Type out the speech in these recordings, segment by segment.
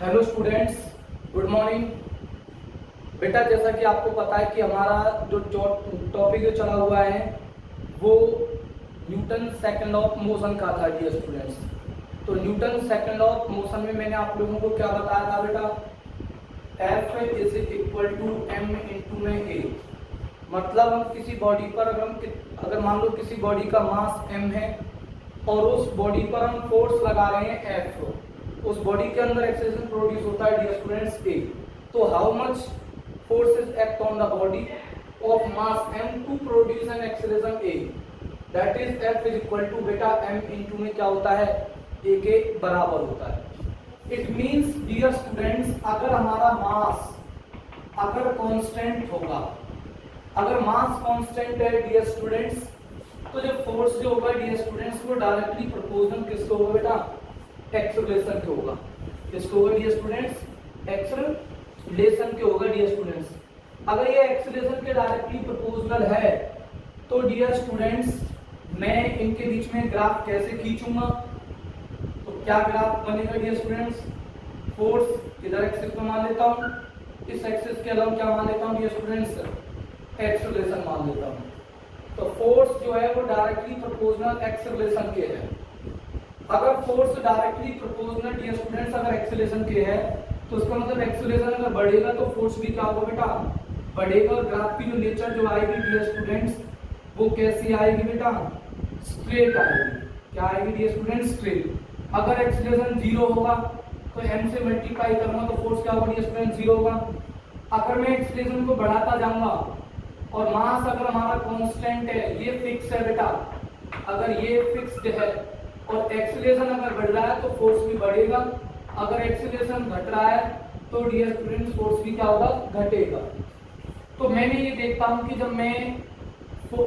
Hello students, good morning. बेटा, जैसा कि आपको पता है कि हमारा जो टॉपिक जो चला हुआ है वो न्यूटन सेकंड ऑफ मोशन का था डियर स्टूडेंट्स। तो न्यूटन सेकंड ऑफ मोशन में मैंने आप लोगों को क्या बताया था बेटा, F is equal to m into में a। मतलब हम किसी बॉडी पर अगर मान लो किसी बॉडी का मास m है और उस बॉडी पर हम फोर्स लगा रहे हैं F, उस बॉडी के अंदर एक्सेलरेशन प्रोड्यूस होता है डियर स्टूडेंट्स A। तो how much force is act on the body of mass m to produce an acceleration A, that is F is equal to बेटा m इंटू में क्या होता है, A के बराबर होता है। इट मीन्स डियर स्टूडेंट्स, अगर हमारा मास अगर कांस्टेंट होगा, अगर मास कांस्टेंट है डियर स्टूडेंट्स, तो जो फोर्स जो होगा डियर स्टूडेंट्स वो डायरेक्टली प्रोपोर्शनल किसको होगा बेटा, एक्सेलरेशन के होगा। किसको होगा डियर स्टूडेंट्स, एक्सेलरेशन के होगा डियर स्टूडेंट्स। अगर ये एक्सेलरेशन के डायरेक्टली प्रोपोर्शनल है तो डियर स्टूडेंट्स मैं इनके बीच में ग्राफ कैसे खींचूंगा, तो क्या ग्राफ बनेगा डियर स्टूडेंट्स, फोर्स इधर एक्सिस पे मान लेता हूं, इस एक्सिस के अलावा क्या मान लेता हूं डियर स्टूडेंट्स, एक्सेलरेशन मान लेता हूं। तो फोर्स जो है वो डायरेक्टली प्रोपोर्शनल एक्सेलरेशन के है। अगर force directly proportional dear students अगर एक्सेलरेशन के है तो उसका मतलब एक्सेलरेशन अगर बढ़ेगा तो फोर्स भी क्या होगा बेटा, बढ़ेगा। और ग्राफ की जो नेचर जो आएगी डियर स्टूडेंट्स वो कैसी आएगी बेटा, स्ट्रेट आएगी। क्या आएगी डियर स्टूडेंट्स, स्ट्रेट। अगर एक्सेलरेशन 0 होगा तो m से मल्टीप्लाई करूंगा तो फोर्स क्या होगा डियर स्टूडेंट्स, 0 होगा। अगर मैं एक्सेलरेशन को बढ़ाता जाऊंगा और मास अगर हमारा कांस्टेंट है, ये फिक्स है बेटा, अगर ये फिक्स्ड है और एक्सेलरेशन अगर बढ़ रहा है तो फोर्स भी बढ़ेगा। अगर एक्सेलरेशन घट रहा है तो डियर स्टूडेंट्स फोर्स भी क्या होगा, घटेगा। तो मैंने ये देखता हूं कि जब मैं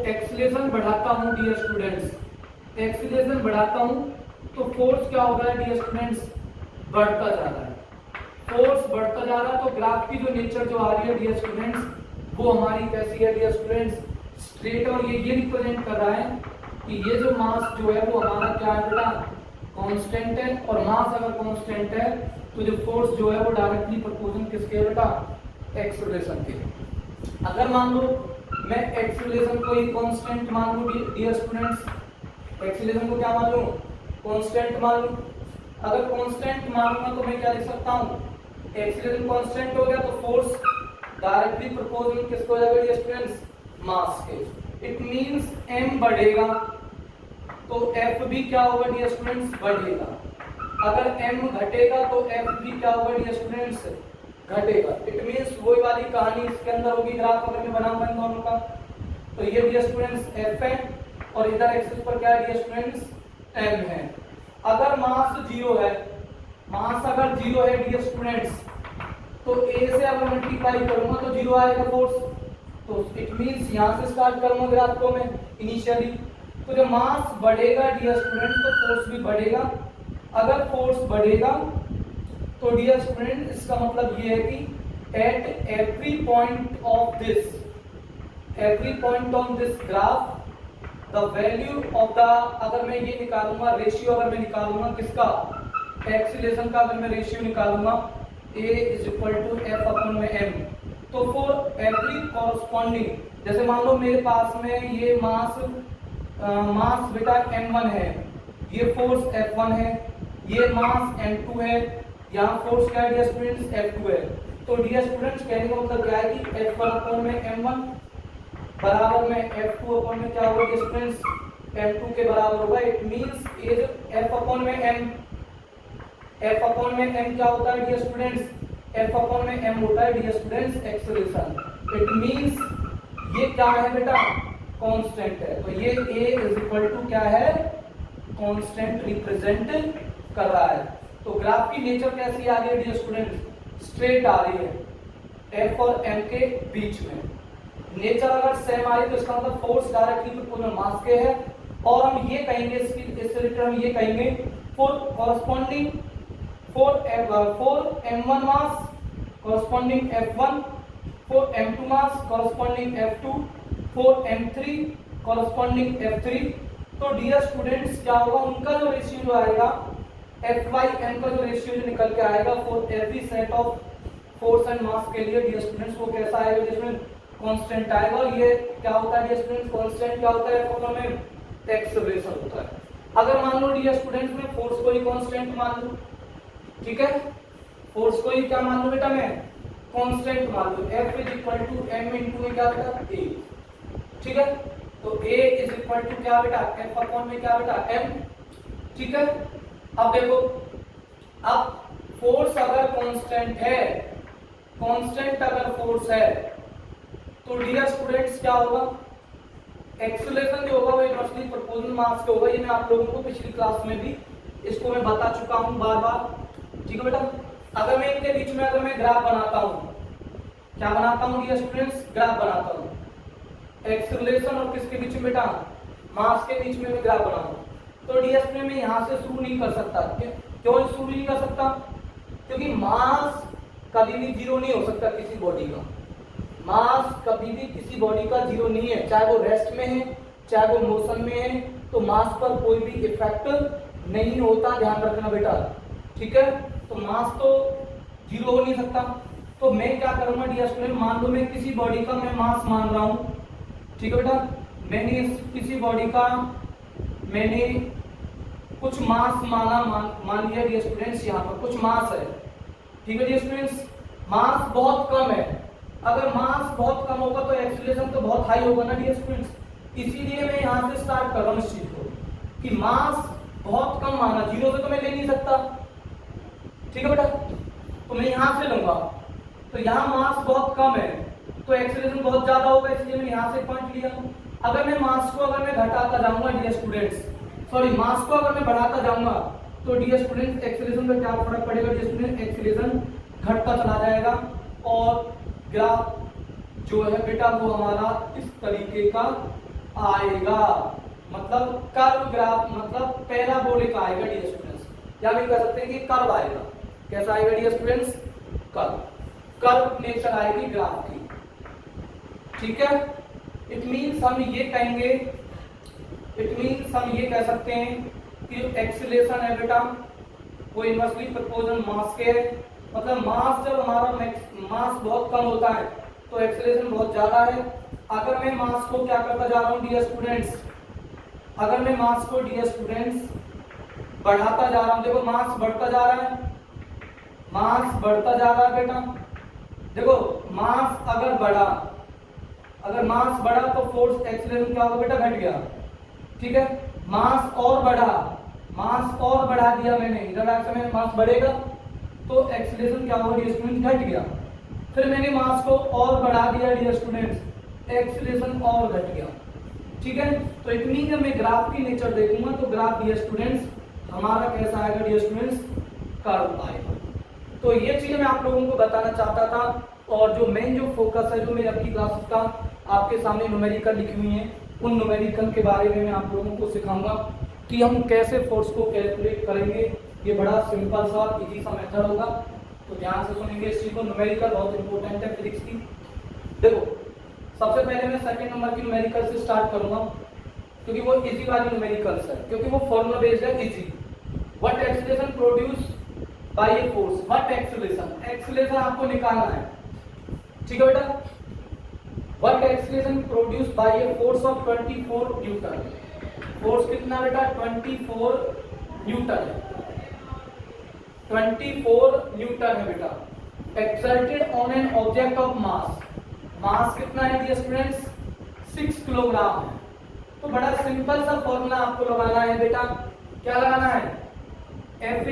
एक्सेलरेशन बढ़ाता हूं डियर स्टूडेंट्स, एक्सेलरेशन बढ़ाता हूं तो फोर्स क्या हो रहा है डियर स्टूडेंट्स, बढ़ता जा रहा है। फोर्स बढ़ता जा रहा है तो ग्राफ की जो नेचर जो आ रही है डियर स्टूडेंट्स वो हमारी कैसी है डियर स्टूडेंट्स, स्ट्रेट। और ये रिप्रेजेंट कर रहा है कि ये जो मास जो है वो हमारा क्या है बेटा, कांस्टेंट है। और मास अगर कांस्टेंट है तो जो फोर्स जो है वो डायरेक्टली प्रोपोर्शनल किसके है बेटा, एक्सेलरेशन के। अगर मान लो मैं एक्सेलरेशन को ही कांस्टेंट मान लूं डियर स्टूडेंट्स, एक्सेलरेशन को क्या मान लूं, कांस्टेंट मान लूं। अगर कांस्टेंट मानूंगा तो मैं क्या लिख सकता हूं, एक्सेलरेशन कांस्टेंट हो गया तो फोर्स डायरेक्टली प्रोपोर्शनल किसको हो जाएगा डियर स्टूडेंट्स, मास के। इट मींस m बढ़ेगा तो f भी क्या होगा डियर स्टूडेंट्स, बढ़ेगा। अगर m घटेगा तो f भी क्या होगा डियर स्टूडेंट्स, घटेगा। इट मींस वही वाली कहानी इसके अंदर होगी, ग्राफ अगर मैं बनाऊंगा इन दोनों का तो ये डियर स्टूडेंट्स f है और इधर एक्सिस पर क्या है डियर स्टूडेंट्स, m है। अगर मास 0 है, मास अगर 0 है डियर स्टूडेंट्स तो a से अगर मल्टीप्लाई करूंगा तो 0 आएगा फोर्स। तो इट मींस यहां से स्टार्ट करूंगा ग्राफ को मैं इनिशियली। तो जब मास बढ़ेगा डियर स्टूडेंट तो फोर्स भी बढ़ेगा। अगर फोर्स बढ़ेगा तो डियर स्टूडेंट इसका मतलब ये है कि at every point of this, every point on this graph the value of the, अगर मैं ये निकालूंगा रेशियो, अगर मैं निकालूंगा किसका, एक्सेलरेशन का, अगर मैं रेशियो निकालूंगा a is equal to f upon में m, तो फॉर एवरी कॉरस्पॉन्डिंग, जैसे मान लो मेरे पास में ये मास बेटा m1 है, ये फोर्स f1 है, ये मास m2 है, यहाँ फोर्स क्या है डियर स्टूडेंट्स, f2 है। तो डियर स्टूडेंट्स कहने का मतलब क्या है कि f1 अपॉन में m1 बराबर में f2 अपॉन में क्या होगा डियर स्टूडेंट्स, m2 के बराबर होगा। इट मींस ये जो f अपॉन में m, f अपॉन में m क्या होता है डियर स्टूडेंट्स, f अपॉन में m होता है dear students acceleration. It means ये क्या है बेटा, कांस्टेंट है। तो ये a इज इक्वल टू क्या है, कांस्टेंट रिप्रेजेंट कर रहा है। तो ग्राफ की नेचर कैसी आ रही है डियर स्टूडेंट्स, स्ट्रेट आ रही है f और m के बीच में। नेचर अगर सेम आ रही तो इसका मतलब फोर्स डायरेक्टली प्रोपोर्शनल मास के है। और हम ये कहेंगे इससे रिलेटेड हम ये कहेंगे for corresponding for m1 mass corresponding f1, for m2 mass corresponding f2, for m3 corresponding f3। तो डियर स्टूडेंट्स क्या होगा, उनका जो रेशियो जो आएगा F/m का जो रेशियो जो निकल के आएगा for every set of force and mass के लिए डियर स्टूडेंट्स वो कैसा आएगा डियर स्टूडेंट, कांस्टेंट आएगा। और ये क्या होता है डियर स्टूडेंट्स, कांस्टेंट क्या होता है फॉर्मूला में, एक्सेलरेशन होता है। अगर मान लो डियर स्टूडेंट्स मैं फोर्स को ही कांस्टेंट मान लूं, ठीक है, फोर्स को ही क्या मान लूं बेटा मैं, कांस्टेंट मान लूं, F = m × क्या बेटा a, ठीक है, तो a = क्या बेटा F में क्या बेटा m, ठीक है। अब देखो, अब फोर्स अगर कांस्टेंट है, कांस्टेंट अगर फोर्स है तो डियर स्टूडेंट्स क्या होगा, एक्सेलरेशन जो होगा वो इनवर्सली प्रोपोर्शनल मास के होगा। ये मैं आप लोगों को पिछली क्लास में भी इसको मैं बता चुका हूं बार बार, ठीक है बेटा। अगर मैं इनके बीच में अगर मैं ग्राफ बनाता हूं, क्या बनाता हूं डियर स्टूडेंट्स, ग्राफ बनाता हूं, एक्सेलरेशन और किसके बीच में बेटा, मास के बीच में मैं ग्राफ बनाऊं, तो डियर स्टूडेंट मैं यहां से शुरू नहीं कर सकता। क्यों शुरू नहीं कर सकता, क्योंकि मास कभी भी जीरो नहीं हो सकता किसी बॉडी का, मास कभी भी किसी बॉडी का जीरो नहीं है, चाहे वो रेस्ट में है चाहे वो मोशन में है, तो मास पर कोई भी इफेक्ट नहीं होता, ध्यान रखना बेटा, ठीक है। तो मास तो जीरो हो नहीं सकता। तो मैं क्या करूंगा डियर स्टूडेंट, मान लो मैं किसी बॉडी का मैं मास मान रहा हूं, ठीक है बेटा, मैंने किसी बॉडी का मैंने कुछ मास मान लिया डियर स्टूडेंट्स, यहाँ पर कुछ मास है, ठीक है डियर स्टूडेंट्स, मास बहुत कम है। अगर मास बहुत कम होगा तो एक्सीलरेशन तो बहुत हाई होगा ना डियर स्टूडेंट्स, इसीलिए मैं यहाँ से स्टार्ट कर रहा हूँ इस चीज को कि मास बहुत कम माना, जीरो से तो मैं ले नहीं सकता, ठीक है बेटा, तो मैं यहाँ से लूंगा, तो यहाँ मास बहुत कम है तो एक्सीलरेशन बहुत ज्यादा होगा, इसलिए मैंने यहाँ से पॉइंट लिया। अगर मैं मास को अगर मैं घटाता जाऊंगा डियर स्टूडेंट्स, सॉरी मास को अगर मैं बढ़ाता जाऊंगा तो डियर स्टूडेंट्स एक्सीलरेशन पे क्या फर्क पड़ेगा डियर स्टूडेंट्स, एक्सीलरेशन घटता चला जाएगा और ग्राफ जो है बेटा वो हमारा इस तरीके का आएगा, मतलब कर्व ग्राफ, मतलब पैराबोलिक आएगा डियर स्टूडेंट्स, या भी कह सकते हैं कि कर्व आएगा। कैसा आएगा dear students, curve, curve nature आएगी ग्राफ की, ठीक है। इट मींस हम ये कहेंगे, इट मींस हम ये कह सकते हैं कि एक्सीलरेशन है बेटा वो इनवर्सली प्रोपोर्शनल मास के है, मतलब मास जब हमारा मास बहुत कम होता है तो एक्सीलरेशन बहुत ज्यादा है। अगर मैं मास को क्या करता जा रहा हूँ डियर स्टूडेंट्स, अगर मैं मास को डियर स्टूडेंट्स बढ़ाता जा रहा हूँ, देखो मास बढ़ता जा रहा है, मास बढ़ता जा रहा है बेटा, देखो मास अगर बढ़ा, अगर मास बढ़ा तो फोर्स एक्सीलरेशन क्या होगा बेटा, घट गया, ठीक है। मास और बढ़ा, मास और बढ़ा दिया मैंने, इंटरैक्शन में मास बढ़ेगा तो एक्सीलरेशन क्या होगा डियर स्टूडेंट्स, घट गया। फिर मैंने मास को और बढ़ा दिया डियर स्टूडेंट्स, एक्सीलरेशन और घट गया, ठीक है। तो इट मीन जब मैं ग्राफ की नेचर देखूंगा तो ग्राफ डियर स्टूडेंट्स हमारा कैसा आएगा डियर स्टूडेंट्स, कर्व आएगा। तो ये चीज मैं आप लोगों को बताना चाहता था, और जो मेन जो फोकस है जो मेरी अपनी क्लासेस का आपके सामने न्यूमेरिकल लिखी हुई है, उन न्यूमेरिकल के बारे में मैं आप लोगों को सिखाऊंगा कि हम कैसे फोर्स को कैलकुलेट करेंगे। ये बड़ा सिंपल सा इजी सा मेथड होगा, तो ध्यान से सुनेंगे इस चीज को। न्यूमेरिकल बहुत इंपॉर्टेंट है फिजिक्स की। देखो सबसे पहले मैं सेकंड नंबर की न्यूमेरिकल से स्टार्ट करूंगा, क्योंकि वो इजी वाली न्यूमेरिकल्स है, क्योंकि वो फॉर्मूला बेस्ड है, easy. What acceleration produce by a force, what acceleration, acceleration आपको निकालना है, ठीक है बेटा। What acceleration produce by a force of 24 newton, force कितना बेटा, 24 न्यूटन है, 24 न्यूटन है बेटा, exerted on an object of mass, mass कितना है डियर स्टूडेंट्स, 6 किलोग्राम है। तो बड़ा सिंपल सा फॉर्मूला आपको लगाना है बेटा, क्या लगाना है, F =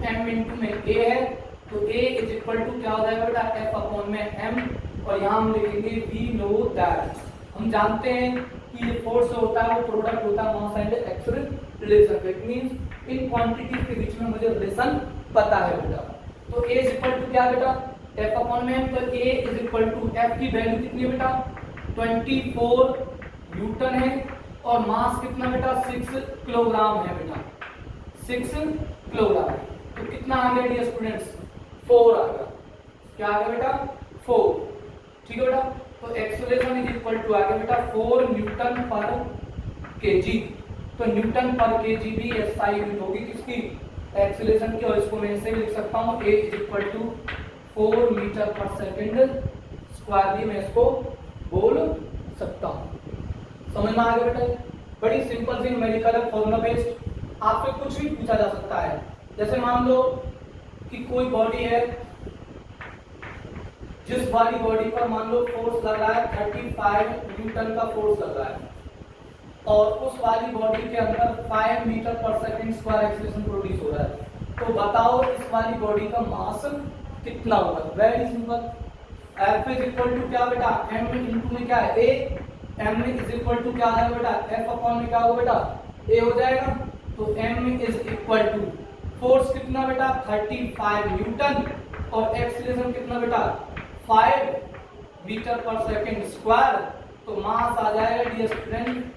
m इंटू में A है, तो A = क्या हो जाएगा बेटा, F में m, और यहाँ हम लिखेंगे V नो दैट। हम जानते हैं कि ये फोर्स होता है वो प्रोडक्ट होता है mass and acceleration, it means in quantities के बीच में मुझे रिलेशन पता है बेटा। तो A = क्या बेटा, F में m, तो A = F की वैल्यू कितनी है बेटा, 24 न्यूटन है, और मास कितना बेटा, 6 किलोग्राम है बेटा, 6 किलोग्राम। तो कितना आ गया डियर स्टूडेंट्स, 4 आ गया, क्या आ गया बेटा, 4, ठीक है बेटा। तो एक्सीलरेशन आ गया बेटा 4 न्यूटन पर केजी, तो न्यूटन पर केजी भी एसआई यूनिट होगी किसकी, एक्सीलरेशन की, और इसको मैं ऐसे भी लिख सकता हूँ a is equal to 4 metre पर सेकेंड स्क्वायर भी मैं इसको बोल सकता हूँ। समझ में आ गया बेटा? बड़ी सिंपल सी न्यूमेरिकल है, फॉर्मूला बेस्ड। आपसे कुछ भी पूछा जा सकता है। जैसे मान लो कि कोई बॉडी है, जिस वाली बॉडी पर मान लो फोर्स लग रहा है 35 न्यूटन का फोर्स लग रहा है, और उस वाली बॉडी के अंदर 5 मीटर पर सेकंड स्क्वायर एक्सीलरेशन प्रोड्यूस हो रहा है, तो बताओ इस वाली बॉडी का मास कितना होगा? Very simple, F is equal to क्या बेटा, m इंटू में क्या है a, m is equal to क्या है बेटा, F अपॉन में क्या होगा बेटा, a हो जाएगा। तो m is equal to force कितना बेटा 35 न्यूटन, और एक्सीलरेशन कितना बेटा 5 मीटर पर सेकंड स्क्वायर, तो मास आ जाएगा डियर स्टूडेंट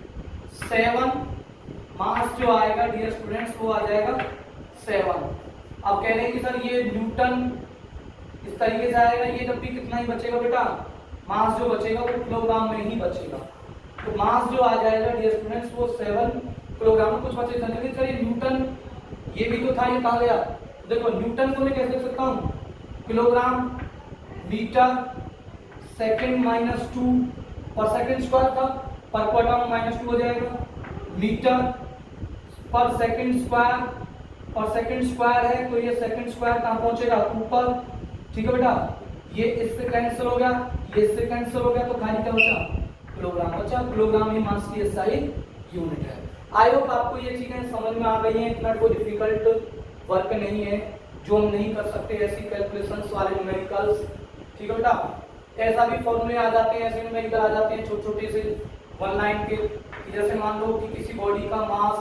7। मास जो आएगा डियर स्टूडेंट्स वो आ जाएगा 7। अब कह रहे हैं कि सर ये न्यूटन इस तरीके से आएगा, ये जब भी कितना ही बचेगा बेटा, मास जो बचेगा वो किलोग्राम में ही बचेगा। तो मास जो आ जाएगा डियर स्टूडेंट्स वो 7 किलोग्राम। कुछ बचेगा, लेकिन सर ये न्यूटन ये भी तो था, ये कहाँ गया? देखो न्यूटन को मैं कैसे लिख सकता हूँ, किलोग्राम मीटर सेकंड माइनस 2 पर सेकंड स्क्वायर था, पर क्वार्टर में माइनस 2 हो जाएगा, मीटर पर सेकंड स्क्वायर, और सेकंड स्क्वायर है तो ये सेकंड स्क्वायर कहाँ पहुंचेगा, ऊपर। ठीक है बेटा, ये इससे कैंसिल हो गया, ये इससे कैंसिल हो गया, तो खाली क्या बचा, किलोग्राम बचा। किलोग्राम ही मास की एसआई यूनिट है। आई होप आपको ये चीजें समझ में आ गई हैं, इतना कोई डिफिकल्ट वर्क नहीं है जो हम नहीं कर सकते, ऐसी कैलकुलेशंस वाले न्यूमेरिकल्स। ठीक है बेटा, ऐसा भी फॉर्मूले आ जाते हैं, ऐसे न्यूमेरिकल आ जाते हैं छोटे छोटे से 1 लाइन के। जैसे मान लो कि किसी बॉडी का मास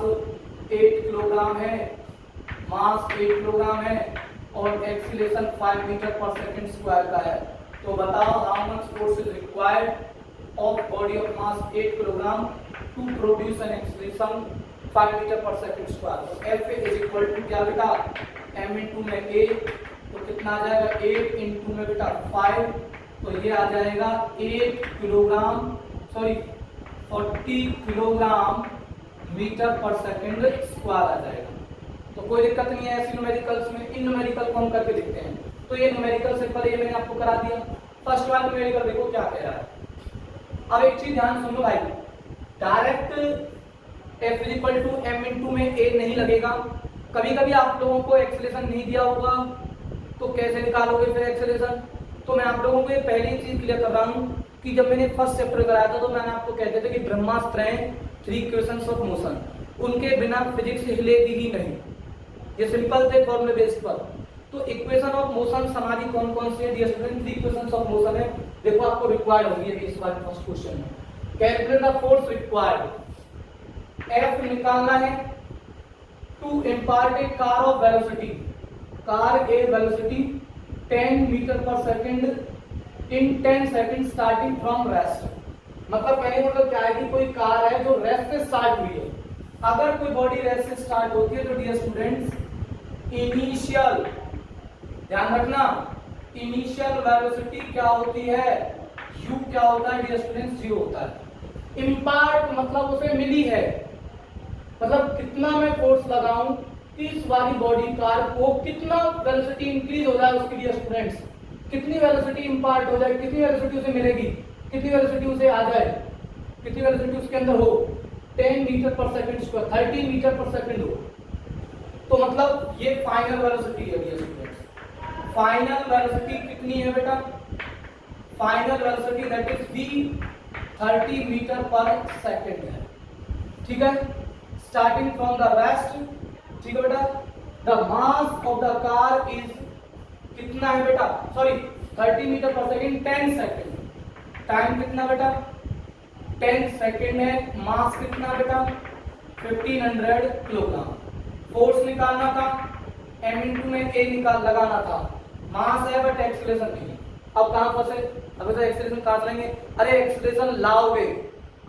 8 किलोग्राम है, मास 8 किलोग्राम है, और एक्सीलरेशन 5 मीटर पर सेकंड स्क्वायर का है, तो बताओ how much force is required of body of mass 8 kilogram to produce an acceleration 5 metre पर सेकंड स्क्वायर। तो F इज इक्वल टू क्या बेटा, m इंटू में a, तो कितना आ जाएगा 8 इंटू में बेटा 5, तो ये आ जाएगा 8 किलोग्राम, सॉरी 40 किलोग्राम मीटर पर सेकंड स्क्वायर आ जाएगा। तो कोई दिक्कत नहीं है ऐसी न्यूमेरिकल्स में। इन न्यूमेरिकल को हम करके देखते हैं। तो ये न्यूमेरिकल सिंपल, ये मैंने आपको करा दिया। फर्स्ट वाला न्यूमेरिकल देखो क्या कह रहा है। अब एक चीज ध्यान सुनो भाई, direct F is equal to m into में a नहीं लगेगा। कभी कभी आप लोगों को एक्सेलरेशन नहीं दिया होगा, तो कैसे निकालोगे फिर एक्सेलरेशन? तो मैं आप लोगों को ये पहली चीज क्लियर कर रहा हूँ कि जब मैंने फर्स्ट चैप्टर कराया था तो मैंने आपको कहते थे कि ब्रह्मास्त्र हैं 3 इक्वेशंस ऑफ मोशन, उनके बिना फिजिक्स हिलेगी ही नहीं। ये सिंपल थे फॉर्मूले बेस्ड पर। तो इक्वेशन ऑफ मोशन हमारी कौन कौन सी है dear student? 3 equations of motion है। देखो आपको रिक्वायर्ड होगी इस बार फर्स्ट क्वेश्चन में, calculate the force required. F निकालना है to impart a car of velocity, car a velocity 10 metre पर second in 10 second starting from rest. मतलब कहने का मतलब क्या है कि कोई कार है जो रेस्ट से स्टार्ट हुई है। अगर कोई बॉडी रेस्ट से स्टार्ट होती है तो डियर स्टूडेंट्स इनिशियल, ध्यान रखना, इनिशियल वेलोसिटी क्या होती है, u क्या होता है डियर स्टूडेंट्स, 0 होता है। इम्पार्ट मतलब उसे मिली है, मतलब कितना मैं फोर्स लगाऊं कि इस वाली बॉडी कार को कितना वेलोसिटी इंक्रीज हो जाए उसकी डियर स्टूडेंट्स, कितनी वेलोसिटी इम्पार्ट हो जाए, कितनी वेलोसिटी उसे मिलेगी, कितनी वेलोसिटी उसे आ जाए, कितनी वेलोसिटी उसके अंदर हो, 10 मीटर पर सेकंड स्क्वायर, 30 मीटर पर सेकंड हो। तो मतलब ये फाइनल वेलोसिटी है डियर स्टूडेंट्स। फाइनल वेलोसिटी कितनी है बेटा? Final velocity that is v 30 metre पर सेकंड है। ठीक है, स्टार्टिंग फ्रॉम द रेस्ट। ठीक है बेटा, the mass of the car is कितना है बेटा, सॉरी 30 मीटर पर सेकंड 10 सेकंड। टाइम कितना बेटा 10 सेकंड है। मास कितना बेटा 1500 किलोग्राम। फोर्स निकालना था, m इंटू में a निकाल लगाना था। मास है बट एक्सीलरेशन नहीं। अब कहां फंसे? अब तो एक्सीलरेशन कहां से लेंगे? अरे एक्सीलरेशन लाओगे,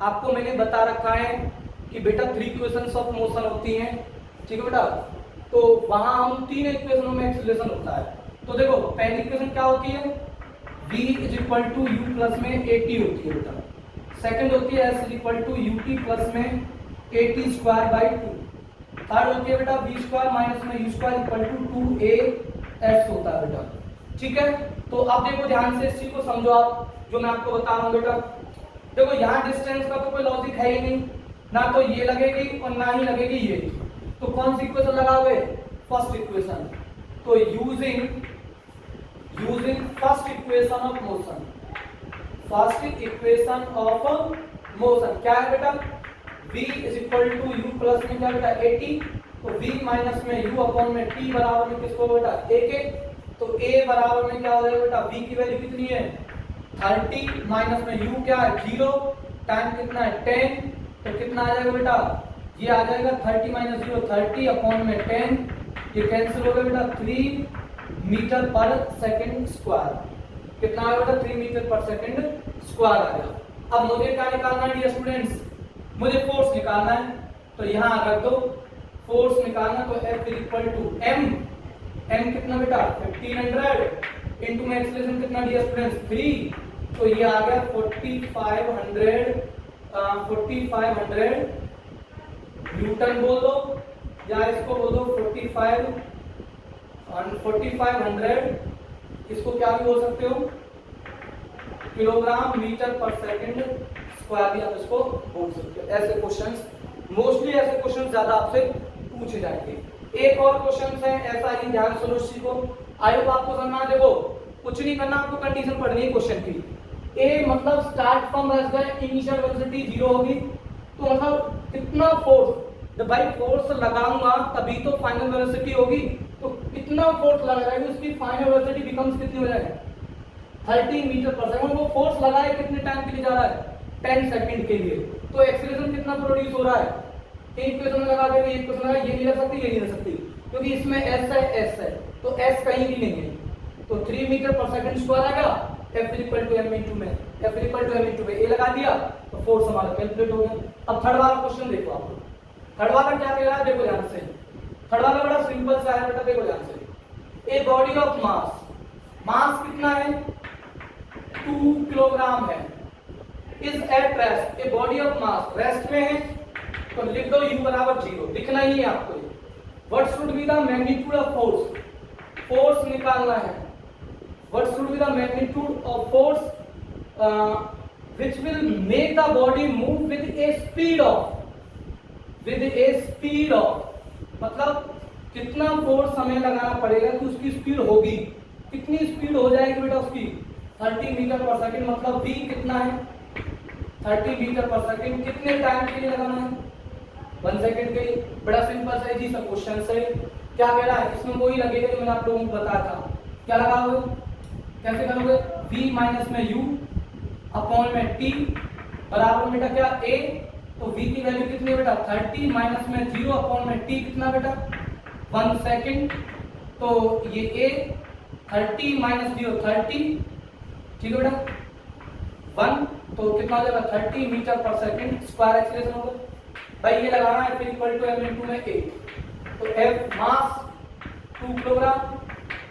आपको मैंने बता रखा है कि बेटा 3 इक्वेशंस ऑफ मोशन होती हैं। ठीक है बेटा, तो वहां हम 3 इक्वेशनों में एक्सीलरेशन होता है। तो देखो पहली इक्वेशन क्या होती है, v is equal to u plus में at होती है बेटा। सेकंड होती है s is equal to ut plus में at स्क्वायर बाई 2। थर्ड होती है बेटा v स्क्वायर माइनस में u square equal to 2as होता है बेटा। ठीक है, तो अब देखो ध्यान से इस चीज को समझो आप, जो मैं आपको बता रहा हूँ बेटा। देखो यहाँ डिस्टेंस का तो कोई लॉजिक है ही नहीं, ना तो ये लगेगी और ना ही लगेगी ये, तो कौन सी इक्वेशन लगाओगे? First equation. तो using first equation of motion, first equation of motion क्या है बेटा? v is equal to u plus में क्या बेटा 80, तो v माइनस में u अपॉन में t बराबर में किसको बेटा a के, तो a बराबर में क्या हो जाएगा बेटा? v की वैल्यू कितनी है 30 माइनस में u क्या है 0, टाइम कितना है 10, तो कितना आ जाएगा बेटा? ये आ जाएगा 30 माइनस 0 30 अपॉन में 10, ये कैंसिल हो गया बेटा 3 मीटर पर सेकंड स्क्वायर। कितना आ गया बेटा? 3 मीटर पर सेकंड स्क्वायर आ गया। अब मुझे क्या निकालना है डियर स्टूडेंट्स? मुझे फोर्स निकालना है, तो यहाँ रख दो फोर्स निकालना, तो F इक्वल टू m कितना बेटा 1500 इंटू में एक्सेलरेशन कितना डियर स्टूडेंट्स 3, तो ये आ गया 4500 न्यूटन बोल दो, या इसको बोल दो 4500, इसको क्या भी बोल सकते हो किलोग्राम मीटर पर सेकंड स्क्वायर भी आप इसको बोल सकते हो। ऐसे क्वेश्चंस मोस्टली ऐसे क्वेश्चंस ज्यादा आपसे पूछे जाएंगे। एक और क्वेश्चन है ऐसा ही, ध्यान सुनो इस चीज को, आई होप आपको समझना। देखो कुछ नहीं करना, आपको कंडीशन पढ़नी है क्वेश्चन की। ए मतलब स्टार्ट फ्रॉम इनिशियल वेलोसिटी 0 होगी, तो मतलब कितना फोर्स, जब भाई फोर्स लगाऊंगा तभी तो फाइनल वेलोसिटी होगी, तो कितना फोर्स लगाएगा उसकी फाइनल वेलोसिटी बिकम्स कितनी हो जाएगी 30 मीटर पर सेकंड। वो फोर्स लगाए कितने टाइम के लिए जा रहा है 10 सेकंड के लिए, तो एक्सीलरेशन कितना प्रोड्यूस हो रहा है? एक इक्वेशन लगा देंगे, एक इक्वेशन लगा, ये नहीं रख सकती, ये नहीं रख सकती, क्योंकि इसमें s है, तो s कहीं भी नहीं है, तो 3 मीटर पर सेकंड स्क्वायर आएगा। F equal to m into में, F equal to m into में, a लगा दिया तो फोर्स हमारा कैलकुलेट हो गया। अब थर्ड वाला क्वेश्चन देखो आप, थर्ड वाला क्या कह रहा है देखो ध्यान से। थर्ड वाला बड़ा सिंपल सा है बेटा, देखो ध्यान से। ए बॉडी ऑफ मास, मास कितना है 2 किलोग्राम है, is at rest, A body of mass rest में है, तो लिख दो u बराबर 0, लिखना ही है आपको। What should be the magnitude of force, force निकालना है। What should be the magnitude of force which will make the body move with A speed of, मतलब कितना फोर्स हमें लगाना पड़ेगा कि उसकी स्पीड होगी, कितनी स्पीड हो जाएगी बेटा उसकी 30 मीटर पर सेकंड, मतलब v कितना है 30 मीटर पर सेकंड, कितने टाइम के लिए लगाना है 1 सेकंड के लिए। बड़ा सिंपल सा जी सब क्वेश्चन से क्या कह रहा है, इसमें वही लगेगा जो मैंने आप लोगों को बताया था। क्या लगाओगे, कैसे करोगे? v माइनस में u अपॉन में t बराबर बेटा क्या a, तो v की वैल्यू कितनी है बेटा 30 माइनस में 0 अपॉन में t कितना बेटा 1 सेकंड, तो ये a 30 माइनस 0 30, ठीक है बेटा 1, तो कितना हो जाएगा 30 मीटर पर सेकंड स्क्वायर एक्सीलरेशन होगा। भाई ये लगाना है F equal to m into में a, तो F mass 2 kilogram,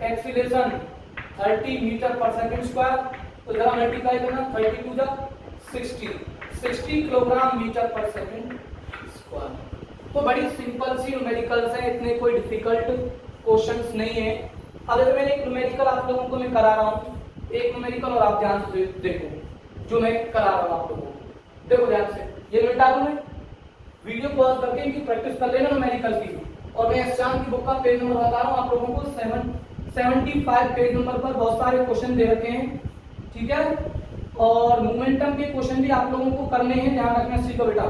acceleration 30 metre पर सेकंड स्क्वायर, तो जरा मल्टीप्लाई करना 30 टू द 60 किलोग्राम मीटर पर सेकंड स्क्वायर। तो बड़ी सिंपल सी न्यूमेरिकल्स है, इतने कोई डिफिकल्ट क्वेश्चंस नहीं है। अब अगर मैंने एक न्यूमेरिकल आप लोगों को मैं करा रहा हूँ, एक न्यूमेरिकल और आप ध्यान से देखो जो मैं करा रहा हूँ आप लोगों को, देखो ध्यान से। ये मिटा दूं मैं वीडियो पॉज करके इनकी प्रैक्टिस कर लेना न्यूमेरिकल की, और मैं एसचान की बुक का पेज नंबर बता रहा हूँ आप लोगों को 75 पेज नंबर पर बहुत सारे क्वेश्चन दे रखे हैं, ठीक है, और मोमेंटम के क्वेश्चन भी आप लोगों को करने हैं, ध्यान रखना इस चीज को बेटा,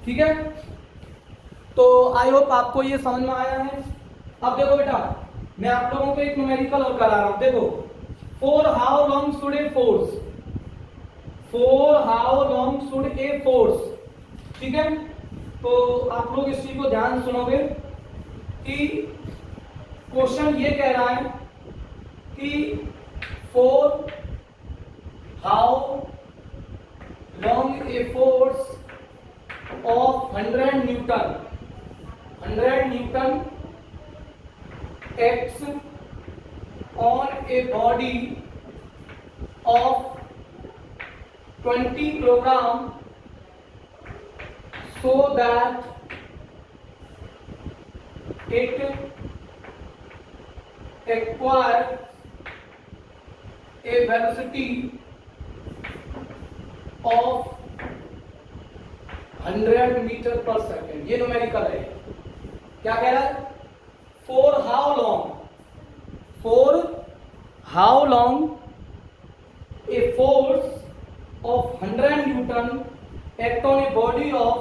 ठीक है। तो आई होप आपको ये समझ में आया है। अब देखो बेटा मैं आप लोगों को एक न्यूमेरिकल और करा रहा हूं, देखो for how long should a force, for how long should a force, ठीक है। तो आप लोग इस चीज को ध्यान सुनोगे कि क्वेश्चन ये कह रहा है कि for how long a force of 100 Newton acts on a body of 20 kilogram so that it acquires a velocity of 100 metre पर सेकेंड। ये न्यूमेरिकल है। क्या कह रहा है? For how long a force of 100 newton act on a body of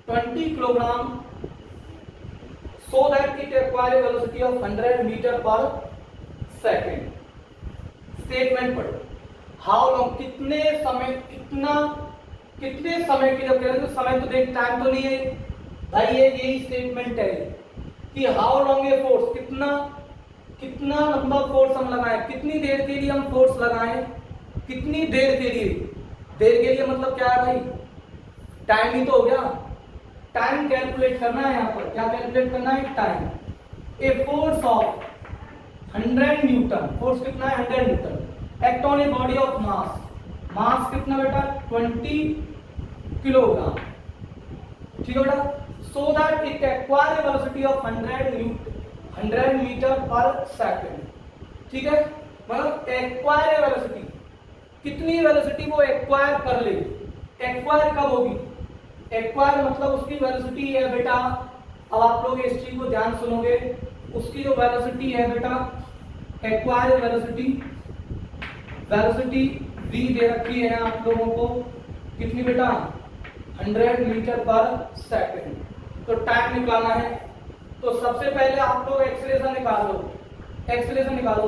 20 kilogram so that it acquires a velocity of 100 metre पर second. Statement पढ़ो। How long, कितने समय की, जब कह रहे हैं तो समय तो देख, टाइम तो नहीं है भाई, ये यही स्टेटमेंट है कि हाउ लॉन्ग ए फोर्स, कितना लंबा फोर्स हम लगाएं, कितनी देर के लिए हम फोर्स लगाएं, कितनी देर के लिए मतलब क्या है भाई, टाइम ही तो हो गया। टाइम कैलकुलेट करना है, यहाँ पर क्या कैलकुलेट करना है? Time. A force of 100 newton, force कितना है? 100 newton act on a body of mass कितना बेटा? 20 किलोग्राम। ठीक है बेटा। So that it acquire a velocity of 100 metre पर सेकेंड। ठीक है, मतलब एक्वायर ए वेलोसिटी, कितनी वेलोसिटी वो एक्वायर कर ले। एक्वायर कब होगी? एक्वायर मतलब उसकी वेलोसिटी है बेटा, अब आप लोग इस चीज को ध्यान सुनोगे, उसकी जो वेलोसिटी है बेटा, एक्वायर वेलोसिटी v दे रखी है आप लोगों को, कितनी बेटा? 100 मीटर पर सेकेंड। तो टाइम निकालना है, तो सबसे पहले आप लोग एक्सेलरेशन निकालो।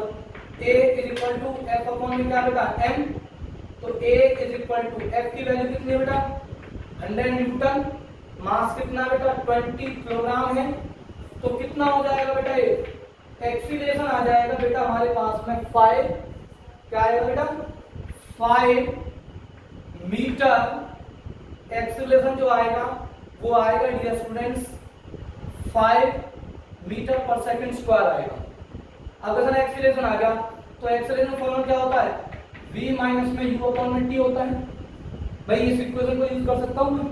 a is equal to f upon में क्या बेटा? m। तो a is equal to f की वैल्यू कितनी है बेटा? 100 न्यूटन, मास कितना बेटा? 20 किलोग्राम है। तो कितना हो जाएगा बेटा? ये एक्सीलरेशन आ जाएगा बेटा हमारे पास में 5, क्या आएगा बेटा? 5 मीटर। एक्सीलरेशन जो आएगा वो आएगा डियर स्टूडेंट्स 5 मीटर पर सेकंड स्क्वायर आएगा। अगर सर एक्सीलरेशन आ गया तो एक्सीलरेशन फॉर्मूला क्या होता है? v माइनस में u अपॉन में t होता है। भाई इस इक्वेशन को यूज कर सकता हूं मैं,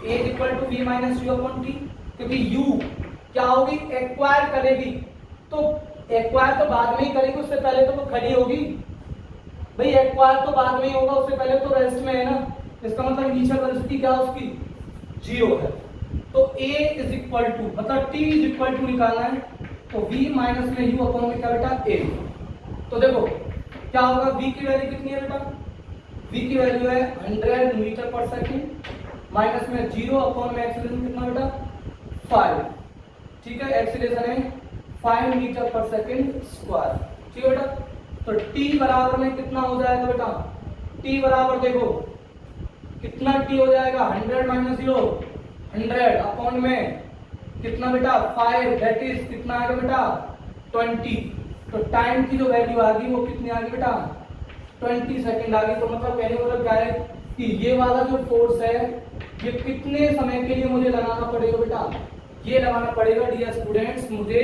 a equal to v minus u upon t, क्योंकि u क्या होगी? एक्वायर करेगी। तो एक्वायर तो बाद में ही करेगी, उससे पहले तो वो खड़ी होगी। भाई एक्वायर तो बाद में ही होगा, उससे पहले तो रेस्ट में है ना। इसका मतलब इनिशियल वेलोसिटी क्या उसकी? 0 है। तो a इज इक्वल टू, मतलब t इज इक्वल टू निकालना है, तो v माइनस में u अपॉन में क्या बेटा? a। तो देखो क्या होगा, v की वैल्यू कितनी है बेटा? v की वैल्यू है 100 मीटर पर सेकेंड, माइनस में 0 अपॉन में एक्सीलरेशन कितना बेटा? 5। ठीक है, एक्सीलरेशन है 5 मीटर पर सेकेंड स्क्वायर। ठीक है बेटा। तो t बराबर में कितना हो जाएगा बेटा? t बराबर देखो कितना t हो जाएगा? 100 माइनस 0, 100 अपॉन में कितना बेटा? 5, दैट इज कितना आएगा बेटा? 20। तो टाइम की जो वैल्यू आ गई वो कितनी आ गई बेटा? 20 सेकंड आ गई। तो मतलब कहने का मतलब क्या है कि ये वाला जो फोर्स है ये कितने समय के लिए मुझे लगाना पड़ेगा बेटा? ये लगाना पड़ेगा डियर स्टूडेंट्स, मुझे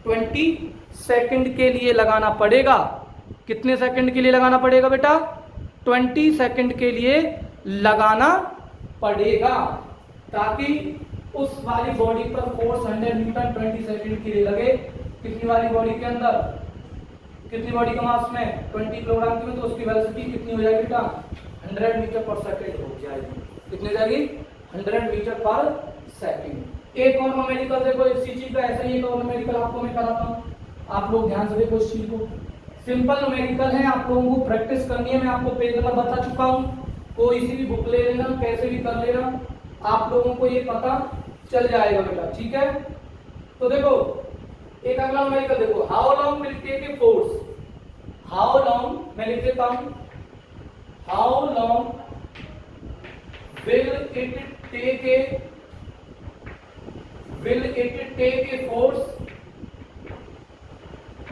20 सेकंड के लिए लगाना पड़ेगा। कितने सेकंड के लिए लगाना पड़ेगा बेटा? 20 सेकंड के लिए लगाना पड़ेगा, ताकि उस वाली बॉडी पर फोर्स 100 न्यूटन 20 सेकंड के लिए लगे। कितनी वाली बॉडी के अंदर, कितनी बॉडी का मास में? 20 किलोग्राम की में, तो उसकी वेलोसिटी कितनी हो जाएगी बेटा? 100 मीटर पर सेकंड हो जाएगी। कितनी जाएगी? 100 मीटर पर सेकंड। एक और न्यूमेरिकल देखो इसी चीज का, ऐसा ही एक और न्यूमेरिकल आपको मैं कराता हूँ, आप लोग ध्यान से देखो इस चीज को। सिंपल न्यूमेरिकल है, आप लोगों को प्रैक्टिस करनी है। मैं आपको पेज नंबर बता चुका हूँ, कोई सी भी बुक ले लेना, कैसे भी कर लेना, आप लोगों को ये पता चल जाएगा बेटा। ठीक है, तो देखो एक अगला न्यूमेरिकल देखो, how long will take a force. How long, मैं लिख देता हूं, how long will it take a force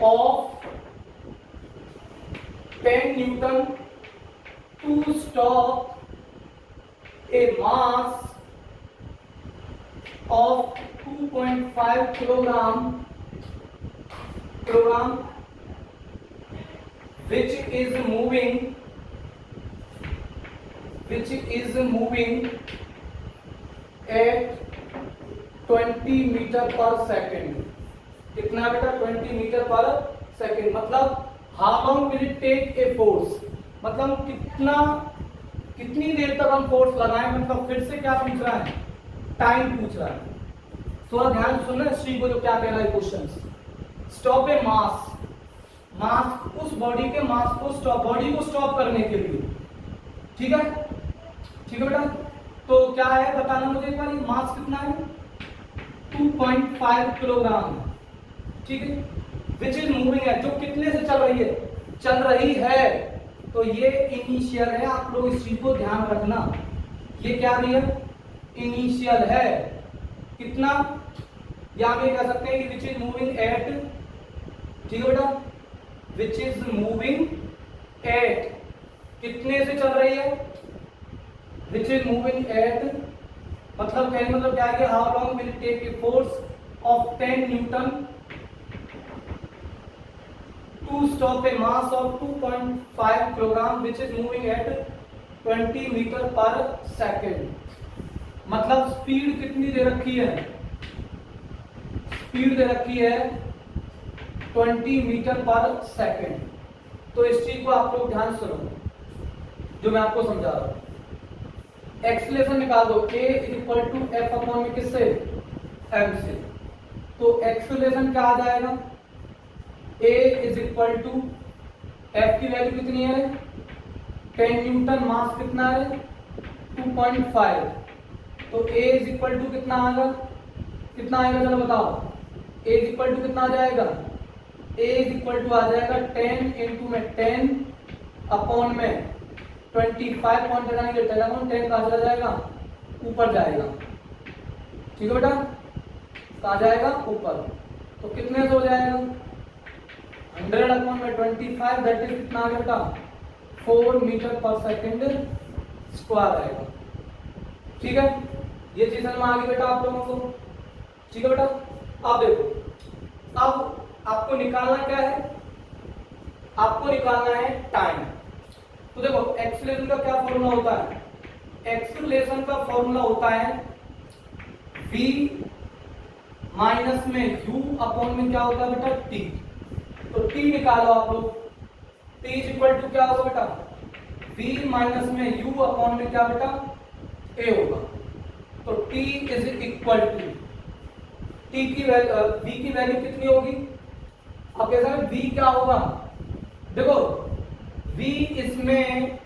of 10 Newton to stop a mass of 2.5 kilogram which is moving at 20 meter per second। कितना बेटा 20 metre पर second. मतलब how long will it take a force, मतलब कितनी देर तक हम force लगाएं, मतलब फिर से क्या पूछ रहा है, टाइम पूछ रहा है। थोड़ा ध्यान सुनना इस चीज को जो क्या कह रहा है क्वेश्चन। स्टॉप ए मास, मास उस बॉडी के मास को स्टॉप, बॉडी को स्टॉप करने के लिए, ठीक है, ठीक है बेटा। तो क्या है बताना मुझे एक बार, मास कितना है 2.5 किलोग्राम, ठीक है। विच इज मूविंग है, जो कितने से चल रही है, चल रही है, तो ये इनिशियल है, आप लोग इस चीज को ध्यान रखना। ये क्या भी है, इनिशियल है, कितना, या भी कह सकते हैं कि विच इज मूविंग एट, ठीक है बेटा, विच इज मूविंग एट, कितने से चल रही है, विच इज मूविंग एट, मतलब कहने मतलब क्या है, how long will take a force of 10 newton to stop a mass of 2.5 kilogram which is moving at 20 metre पर सेकेंड। मतलब स्पीड कितनी दे रखी है, स्पीड दे रखी है 20 मीटर पर सेकेंड। तो इस चीज को आप लोग ध्यान सुनो जो मैं आपको समझा रहा हूं। एक्सीलरेशन निकाल दो, a equal to F upon में किससे, m से। तो एक्सीलरेशन क्या आ जाएगा, a is equal to F की वैल्यू कितनी है 10 न्यूटन, मास कितना है 2.5, तो a इज इक्वल टू कितना आएगा, कितना आएगा चलो बताओ, a इज इक्वल टू कितना आ जाएगा, a इज इक्वल टू आ जाएगा 10 इंटू में 10 अपॉन में 25 पॉइंट लगाने के 10 कहाँ चला जाएगा, ऊपर जाएगा, ठीक है बेटा, कहाँ जाएगा ऊपर, तो कितने से हो जाएगा 100 अपॉन में 25, दैट इज कितना आ गया बेटा 4 मीटर पर सेकेंड स्क्वायर आएगा, ठीक है। ये चीज समझ में आ गई बेटा आप लोगों को, ठीक है बेटा। अब देखो, अब आपको निकालना क्या है, आपको निकालना है टाइम। तो देखो एक्सीलरेशन का क्या फॉर्मूला होता है, एक्सीलरेशन का फॉर्मूला होता है v माइनस में u अपॉन में क्या होता है बेटा t। तो t निकालो आप लोग, t इज इक्वल टू क्या होगा बेटा, v माइनस में u अपॉन में क्या बेटा a होगा। तो t is equal to, t की वैल्यू v की वैल्यू कितनी होगी, अब कैसा है v क्या होगा, देखो v इसमें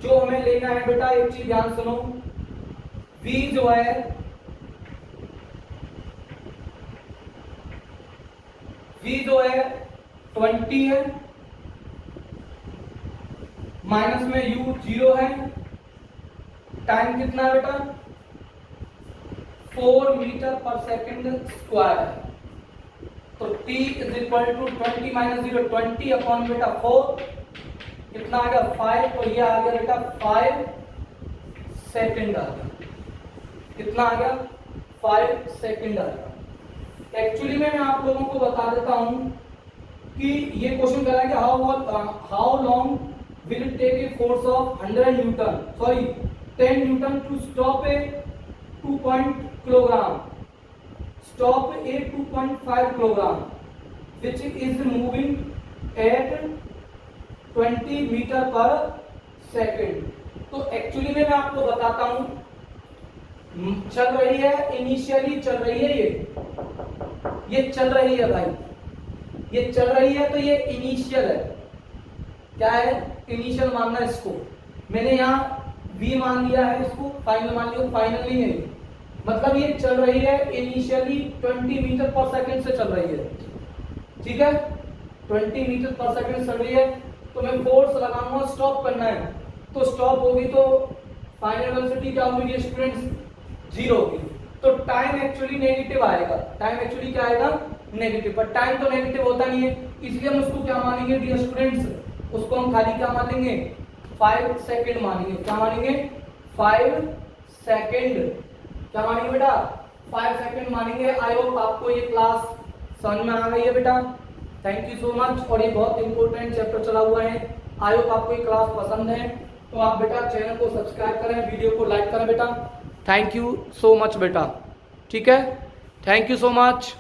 जो हमें लेना है बेटा, एक चीज ध्यान सुनो, v जो है v जो है 20 है, माइनस में u 0 है, टाइम कितना है बेटा 4 मीटर पर सेकेंड स्क्वायर है। तो t is equal to 20 minus 0 20 upon बेटा 4, कितना आ गया 5, तो ये आ गया बेटा 5 सेकेंड आ गया, कितना आ गया 5 सेकेंड आ गया। एक्चुअली में मैं आप लोगों को बता देता हूं कि ये क्वेश्चन कर रहा है कि how long will it take a force of 100 newton, sorry 10 newton to stop a 2 kilogram, stop a 2.5 kilogram which is moving at 20 metre पर सेकेंड। तो एक्चुअली में मैं आपको बताता हूं, चल रही है, इनिशियली चल रही है, ये चल रही है भाई, ये चल रही है, तो ये इनिशियल है, क्या है इनिशियल मानना इसको। मैंने यहाँ v मान लिया है, इसको फाइनल मान लिया, फाइनल नहीं है, मतलब ये चल रही है इनिशियली 20 मीटर पर सेकंड से चल रही है, ठीक है 20 मीटर पर सेकंड चल रही है। तो मैं फोर्स लगाऊंगा, स्टॉप करना है, तो स्टॉप होगी तो फाइनल वेलोसिटी क्या होगी स्टूडेंट्स, 0 होगी। तो टाइम एक्चुअली नेगेटिव आएगा, टाइम एक्चुअली क्या आएगा नेगेटिव, पर टाइम तो नेगेटिव होता नहीं है, इसलिए हम उसको क्या मानेंगे डियर स्टूडेंट्स, उसको हम खाली क्या मानेंगे 5 सेकेंड मानेंगे, क्या मानेंगे 5 सेकेंड, क्या मानेंगे बेटा 5 सेकेंड मानेंगे। आई होप आपको ये क्लास समझ में आ गई है बेटा, थैंक यू सो मच। और ये बहुत इंपॉर्टेंट चैप्टर चला हुआ है, आई होप आपको ये क्लास पसंद है, तो आप बेटा चैनल को सब्सक्राइब करें, वीडियो को लाइक करें बेटा। थैंक यू सो मच बेटा, ठीक है, थैंक यू सो मच।